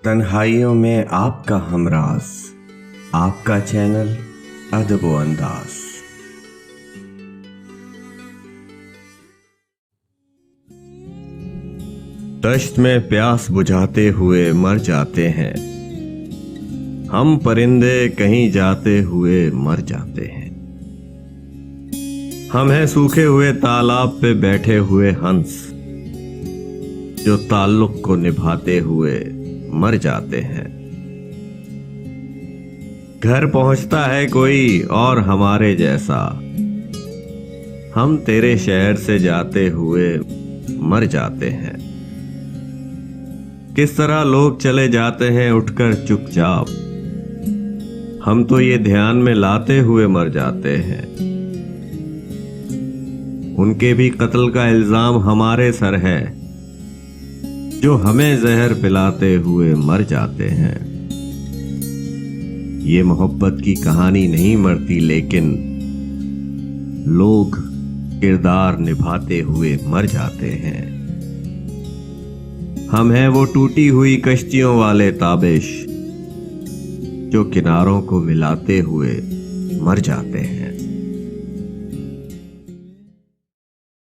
तन्हाइयों में आपका हमराज, आपका चैनल अदब व अंदाज। दश्त में प्यास बुझाते हुए मर जाते हैं, हम परिंदे कहीं जाते हुए मर जाते हैं। हम हैं सूखे हुए तालाब पे बैठे हुए हंस, जो ताल्लुक को निभाते हुए मर जाते हैं। घर पहुंचता है कोई और हमारे जैसा, हम तेरे शहर से जाते हुए मर जाते हैं। किस तरह लोग चले जाते हैं उठकर चुपचाप, हम तो ये ध्यान में लाते हुए मर जाते हैं। उनके भी कत्ल का इल्जाम हमारे सर है, जो हमें जहर पिलाते हुए मर जाते हैं। ये मोहब्बत की कहानी नहीं मरती, लेकिन लोग किरदार निभाते हुए मर जाते हैं। हम हैं वो टूटी हुई कश्तियों वाले ताबिश, जो किनारों को मिलाते हुए मर जाते हैं।